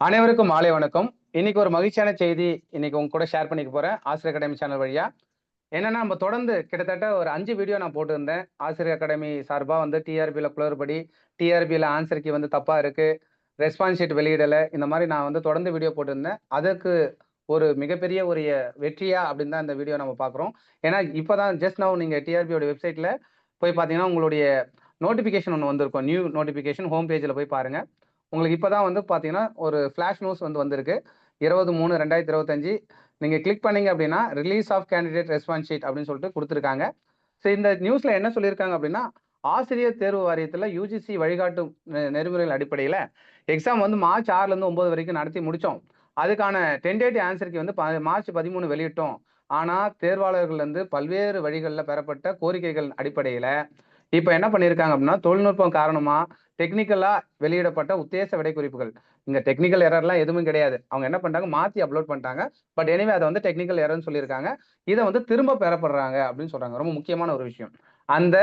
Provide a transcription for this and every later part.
அனைவருக்கும் மாலை வணக்கம். இன்னைக்கு ஒரு மகிழ்ச்சியான செய்தி இன்னைக்கு உங்க கூட ஷேர் பண்ணிக்க போறேன். ஆசிரியர் அகாடமி சேனல் வழியா. என்னன்னா, நம்ம தொடர்ந்து கிட்டத்தட்ட ஒரு 5 வீடியோ நான் போட்டிருந்தேன். ஆசிரியர் அகாடமி சார்பா வந்து டிஆர்பில குளறுபடி, டிஆர்பில ஆன்சர் கீ வந்து தப்பா இருக்கு, ரெஸ்பான்ஸ் ஷீட் வெளியிடல. இந்த மாரி நான் வந்து தொடர்ந்து வீடியோ போட்டிருந்தேன். அதற்கு ஒரு மிகப்பெரிய ஒரு வெற்றியா அப்படின்னு தான் இந்த வீடியோ நம்ம பார்க்குறோம். ஏன்னா, இப்பதான் ஜஸ்ட் நவ் நீங்க டிஆர்பியோட வெப்சைட்ல போய் பார்த்தீங்கன்னா, உங்களுடைய நோட்டிஃபிகேஷன் ஒண்ணு வந்திருக்கும். நியூ நோட்டிஃபிகேஷன் ஹோம் பேஜ்ல போய் பாருங்க. உங்களுக்கு இப்பதான் வந்து பார்த்தீங்கன்னா, ஒரு ஃபிளாஷ் நியூஸ் வந்து வந்திருக்கு. 20/3/2025 நீங்க கிளிக் பண்ணீங்க அப்படின்னா, release of candidate response sheet அப்படின்னு சொல்லிட்டு குடுத்துருக்காங்க. ஸோ இந்த நியூஸ்ல என்ன சொல்லியிருக்காங்க அப்படின்னா, ஆசிரியர் தேர்வு வாரியத்துல யுஜிசி வழிகாட்டும் நெறிமுறைகள் அடிப்படையில எக்ஸாம் வந்து மார்ச் 6லேருந்து 9 வரைக்கும் நடத்தி முடிச்சோம். அதுக்கான டென்டேட்டிவ் ஆன்சர் கீ வந்து மார்ச் 13 வெளியிட்டோம். ஆனா, தேர்வாளர்கள்லேருந்து பல்வேறு வழிகள்ல பெறப்பட்ட கோரிக்கைகள் அடிப்படையில இப்ப என்ன பண்ணியிருக்காங்க அப்படின்னா, தொழில்நுட்பம் காரணமா டெக்னிக்கலா வெளியிடப்பட்ட உத்தேச விடைக்குறிப்புகள். இங்க டெக்னிக்கல் எரர்லாம் எதுவுமே கிடையாது. அவங்க என்ன பண்ணிட்டாங்க, மாத்தி அப்லோட் பண்ணிட்டாங்க. பட் எனிவே அத வந்து டெக்னிக்கல் எரர்ன்னு சொல்லியிருக்காங்க. இத வந்து திரும்ப பெறப்படுறாங்க அப்படின்னு சொல்றாங்க. ரொம்ப முக்கியமான ஒரு விஷயம். அந்த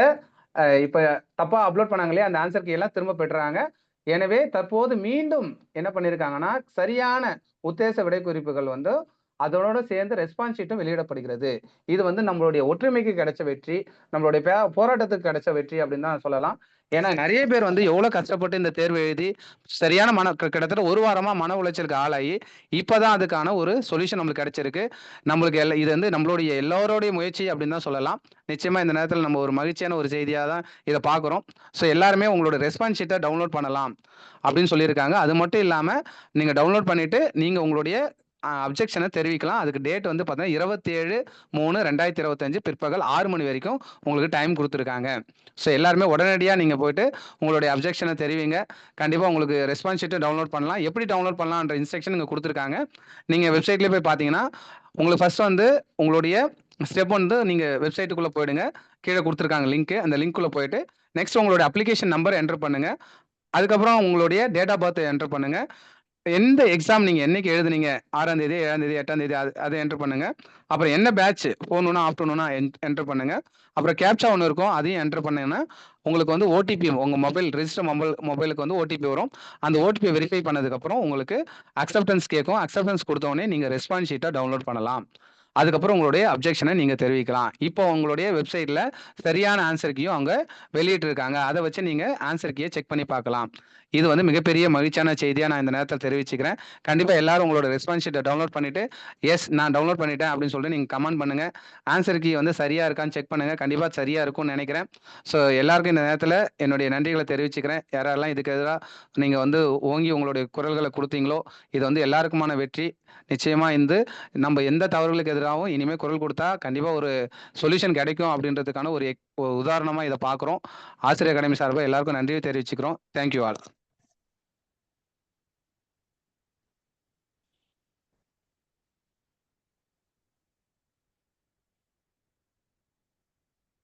இப்ப தப்பா அப்லோட் பண்ணாங்க இல்லையா, அந்த ஆன்சர் கீ எல்லாம் திரும்ப பெற்றாங்க. எனவே தற்போது மீண்டும் என்ன பண்ணியிருக்காங்கன்னா, சரியான உத்தேச விடைக்குறிப்புகள் வந்து அதனோட சேர்ந்து ரெஸ்பான்ஸ் ஷீட்டும் வெளியிடப்படுகிறது. இது வந்து நம்மளுடைய ஒற்றுமைக்கு கிடைச்ச வெற்றி, நம்மளுடைய போராட்டத்துக்கு கிடைச்ச வெற்றி அப்படின்னு தான் சொல்லலாம். ஏன்னா நெறைய பேர் வந்து எவ்வளோ கஷ்டப்பட்டு இந்த தேர்வு எழுதி, சரியான கிட்டத்தட்ட 1 வாரமா மன உளைச்சலுக்கு ஆளாகி, இப்பதான் அதுக்கான ஒரு சொல்யூஷன் நம்மளுக்கு கிடைச்சிருக்கு. நம்மளுக்கு இது வந்து நம்மளுடைய எல்லோருடைய முயற்சி அப்படின்னு தான் சொல்லலாம். நிச்சயமா இந்த நேரத்தில நம்ம ஒரு மகிழ்ச்சியான ஒரு செய்தியா தான் இத பார்க்குறோம். ஸோ எல்லாருமே உங்களோட ரெஸ்பான்ஸ் ஷீட்ட டவுன்லோட் பண்ணலாம் அப்படின்னு சொல்லியிருக்காங்க. அது மட்டும் இல்லாம, நீங்க டவுன்லோட் பண்ணிட்டு, நீங்க உங்களுடைய அப்ஜெக்ஷன தெரிவிக்கலாம். அதுக்கு டேட் வந்து பார்த்தீங்கன்னா, 27/3/2025 பிற்பகல் 6 மணி வரைக்கும் உங்களுக்கு டைம் குடுத்துருக்காங்க. ஸோ எல்லாருமே உடனடியா நீங்க போயிட்டு உங்களுடைய அப்ஜெக்ஷன தெரிவிங்க. கண்டிப்பா உங்களுக்கு ரெஸ்பான்ஸ் ஷீட்ட டவுன்லோட் பண்ணலாம். எப்படி டவுன்லோட் பண்ணலான்ற இன்ஸ்ட்ரக்ஷன் இங்க குடுத்துருக்காங்க. நீங்க வெப்சைட்லயே போய் பார்த்தீங்கன்னா, உங்களுக்கு ஃபர்ஸ்ட் வந்து உங்களுடைய ஸ்டெப் வந்து நீங்க வெப்சைட்டுக்குள்ள போயிடுங்க. கீழ குடுத்துருக்காங்க லிங்க். அந்த லிங்க்குள்ள போயிட்டு, நெக்ஸ்ட் உங்களுடைய அப்ளிகேஷன் நம்பர் என்டர் பண்ணுங்க. அதுக்கப்புறம் உங்களுடைய டேட் ஆஃப் பர்த் என்டர் பண்ணுங்க. எந்த எக்ஸாம் நீங்க என்னைக்கு எழுதுனீங்க? 6ஆம் தேதி, 7ஆம் தேதி, 8ஆம் தேதி அத என்டர் பண்ணுங்க. அப்புறம் என்ன பேட்ச் ஃபோர்நூனா, ஆஃப்டர்நூனா என்டர் பண்ணுங்க. அப்புறம் கேப்ச்சா ஒண்ணு இருக்கும். அதையும் என்டர் பண்ணீங்கன்னா, உங்களுக்கு வந்து ஓடிபி உங்க மொபைல் ரெஜிஸ்டர் மொபைலுக்கு வந்து ஓடிபி வரும். அந்த ஓடிபிய வெரிஃபை பண்ணதுக்கப்புறம் உங்களுக்கு அக்செப்டன்ஸ் கேட்கும். அக்செப்டன்ஸ் குடுத்த உடனே நீங்க ரெஸ்பான்ஸ் ஷீட்ட டவுன்லோட் பண்ணலாம். அதுக்கப்புறம் உங்களுடைய அப்ஜெக்ஷன நீங்க தெரிவிக்கலாம். இப்போ உங்களுடைய வெப்சைட்ல சரியான ஆன்சர் கீயும் அவங்க வெளியிட்டிருக்காங்க. அத வச்சு நீங்க ஆன்சர் கீய செக் பண்ணி பார்க்கலாம். இது வந்து மிகப்பெரிய மகிழ்ச்சியான செய்தியா நான் இந்த நேரத்தில தெரிவிச்சுக்கிறேன். கண்டிப்பா எல்லாரும் உங்களோட ரெஸ்பான்ஸ் ஷீட்ட டவுன்லோட் பண்ணிட்டு, "எஸ் நான் டவுன்லோட் பண்ணிட்டேன்" அப்படின்னு சொல்லிட்டு நீங்க கமெண்ட் பண்ணுங்க. ஆன்சர் கீ வந்து சரியா இருக்கான்னு செக் பண்ணுங்க. கண்டிப்பா சரியா இருக்கும்னு நெனைக்கிறேன். ஸோ எல்லாருக்கும் இந்த நேரத்தில என்னுடைய நன்றிகள தெரிவிச்சுக்கிறேன். யாரெல்லாம் இதுக்கு எதிரா நீங்க வந்து ஓங்கி உங்களுடைய குரல்கள குடுத்தீங்களோ, இது வந்து எல்லாருக்குமான வெற்றி. நிச்சயமா நம்ம எந்த தவறுகளுக்கு எதிராவும் இனிமே குரல் குடுத்தா கண்டிப்பா ஒரு சொல்யூஷன் கிடைக்கும் அப்படின்றதுக்கான ஒரு உதாரணமா இத பார்க்குறோம். ஆசிரியர் அகாடமி சார்பா எல்லாருக்கும் நன்றியை தெரிவிச்சுக்கிறோம். Thank you all.